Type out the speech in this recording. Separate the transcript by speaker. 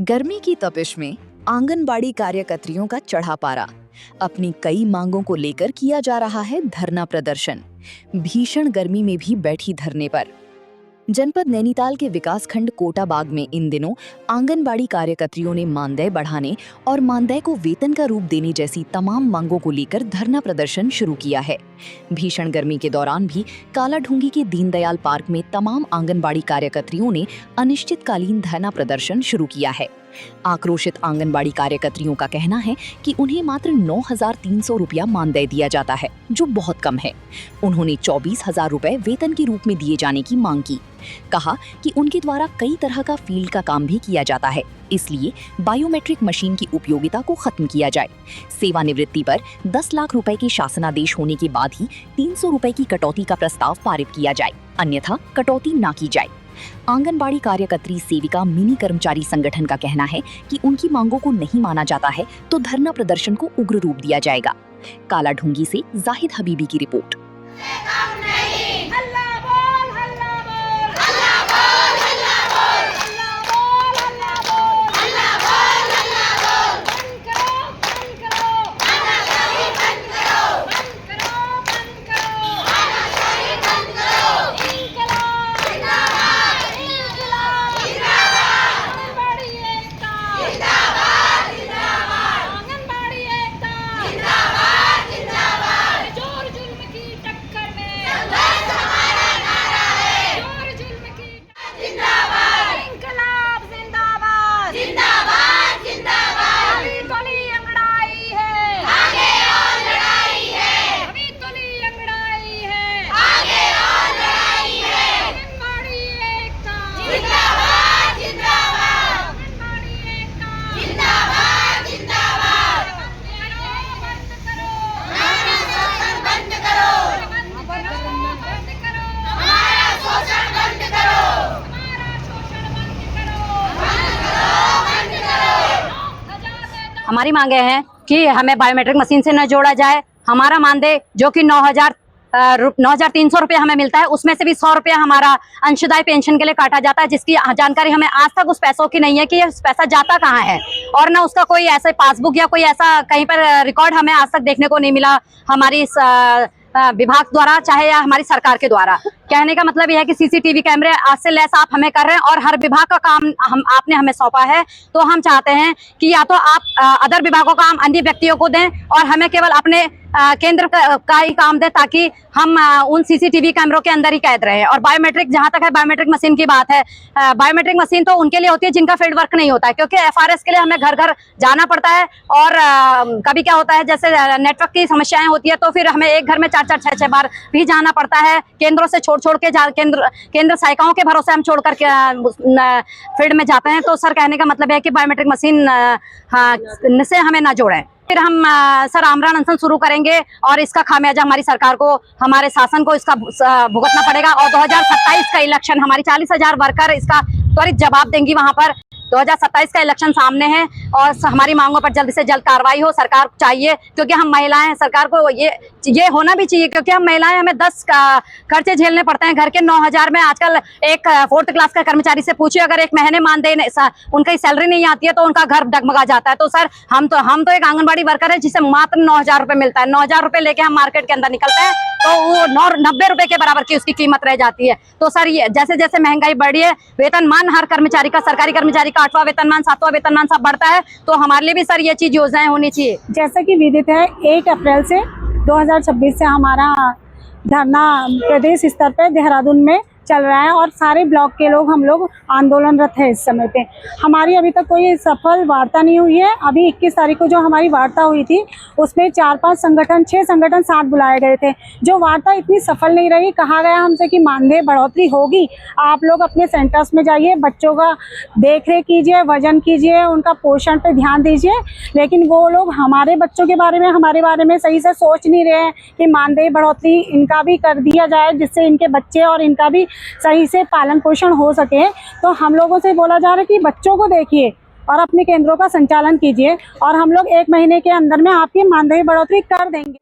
Speaker 1: गर्मी की तपिश में आंगनबाड़ी कार्यकर्त्रियों का चढ़ा पारा। अपनी कई मांगों को लेकर किया जा रहा है धरना प्रदर्शन। भीषण गर्मी में भी बैठी धरने पर। जनपद नैनीताल के विकासखंड कोटाबाग में इन दिनों आंगनबाड़ी कार्यकर्त्रियों ने मानदेय बढ़ाने और मानदेय को वेतन का रूप देने जैसी तमाम मांगों को लेकर धरना प्रदर्शन शुरू किया है। भीषण गर्मी के दौरान भी कालाढूंगी के दीनदयाल पार्क में तमाम आंगनबाड़ी कार्यकर्त्रियों ने अनिश्चितकालीन धरना प्रदर्शन शुरू किया है। आक्रोशित आंगनबाड़ी कार्यकर्त्रियों का कहना है कि उन्हें मात्र 9,300 रुपया मानदेय दिया जाता है, जो बहुत कम है। उन्होंने 24,000 रुपए वेतन के रूप में दिए जाने की मांग की। कहा कि उनके द्वारा कई तरह का फील्ड का काम भी किया जाता है, इसलिए बायोमेट्रिक मशीन की उपयोगिता को खत्म किया जाए। सेवानिवृत्ति पर 10 लाख रुपए के शासनादेश होने के बाद ही 300 रुपए की कटौती का प्रस्ताव पारित किया जाए, अन्यथा कटौती न की जाए। आंगनबाड़ी कार्यकर्त्री सेविका मिनी कर्मचारी संगठन का कहना है कि उनकी मांगों को नहीं माना जाता है तो धरना प्रदर्शन को उग्र रूप दिया जाएगा। कालाढूंगी से जाहिद हबीबी की रिपोर्ट।
Speaker 2: हमारी मांगे हैं कि हमें बायोमेट्रिक मशीन से न जोड़ा जाए। हमारा मानदेय जो कि 9,300 रुपये हमें मिलता है, उसमें से भी 100 रुपया हमारा अंशदायी पेंशन के लिए काटा जाता है, जिसकी जानकारी हमें आज तक उस पैसों की नहीं है कि ये पैसा जाता कहाँ है, और ना उसका कोई ऐसा पासबुक या कोई ऐसा कहीं पर रिकॉर्ड हमें आज तक देखने को नहीं मिला हमारी विभाग द्वारा, चाहे या हमारी सरकार के द्वारा। कहने का मतलब यह है कि सीसीटीवी कैमरे आज से लैस आप हमें कर रहे हैं और हर विभाग का काम आपने हमें सौंपा है, तो हम चाहते हैं कि या तो आप अदर विभागों का काम अन्य व्यक्तियों को दें और हमें केवल अपने केंद्र का ही काम दें, ताकि हम उन सीसीटीवी कैमरों के अंदर ही कैद रहे। और बायोमेट्रिक, जहां तक है बायोमेट्रिक मशीन की बात है, बायोमेट्रिक मशीन तो उनके लिए होती है जिनका फील्ड वर्क नहीं होता है, क्योंकि एफआरएस के लिए हमें घर घर जाना पड़ता है। और कभी क्या होता है, जैसे नेटवर्क की समस्याएं होती है, तो फिर हमें एक घर में 4-4, 6-6 बार भी जाना पड़ता है। केंद्रों से छोड़ के केंद्र सहायिकाओं के भरोसे हम छोड़ करके फील्ड में जाते हैं। तो सर, कहने का मतलब है कि बायोमेट्रिक मशीन से हमें ना जोड़ें। फिर हम सर आमरण अनशन शुरू करेंगे और इसका खामियाजा हमारी सरकार को, हमारे शासन को इसका भुगतना पड़ेगा। और 2027 का इलेक्शन, हमारी 40,000 वर्कर इसका त्वरित जवाब देंगी। वहां पर 2027 का इलेक्शन सामने है और हमारी मांगों पर जल्द से जल्द कार्रवाई हो। सरकार को चाहिए, क्योंकि हम महिलाएं हैं, सरकार को ये होना भी चाहिए, क्योंकि हम महिलाएं, हमें 10 खर्चे झेलने पड़ते हैं घर के। 9,000 में आजकल एक 4th क्लास का कर्मचारी से पूछिए, अगर एक महीने मानदेय उनकी सैलरी नहीं आती है तो उनका घर डगमगा जाता है। तो सर, हम तो एक आंगनबाड़ी वर्कर है जिसे मात्र 9,000 रुपए मिलता है। 9,000 रुपए लेके हम मार्केट के अंदर निकलते हैं तो वो 90 रुपए के बराबर की उसकी कीमत रह जाती है। तो सर, ये जैसे जैसे महंगाई बढ़ी है, वेतनमान हर कर्मचारी का, सरकारी कर्मचारी का 8वां वेतनमान, 7वां वेतनमान सब बढ़ता है, तो हमारे लिए भी सर ये चीज योजनाएं होनी चाहिए।
Speaker 3: जैसा कि विदित है, 1 अप्रैल से 2026 से हमारा धरना प्रदेश स्तर पे देहरादून में चल रहा है और सारे ब्लॉक के लोग, हम लोग आंदोलनरत है इस समय पे। हमारी अभी तक कोई सफल वार्ता नहीं हुई है। अभी 21 तारीख को जो हमारी वार्ता हुई थी, उसमें 4-5 संगठन, 6 संगठन साथ बुलाए गए थे। जो वार्ता इतनी सफल नहीं रही। कहा गया हमसे कि मानदेय बढ़ोतरी होगी, आप लोग अपने सेंटर्स में जाइए, बच्चों का देख रेख कीजिए, वजन कीजिए, उनका पोषण पे ध्यान दीजिए। लेकिन वो लोग हमारे बच्चों के बारे में, हमारे बारे में सही से सोच नहीं रहे हैं कि मानदेय बढ़ोतरी इनका भी कर दिया जाए, जिससे इनके बच्चे और इनका भी सही से पालन पोषण हो सके। तो हम लोगों से बोला जा रहा है कि बच्चों को देखिए और अपने केंद्रों का संचालन कीजिए और हम लोग 1 महीने के अंदर में आपकी मानदेय बढ़ोतरी कर देंगे।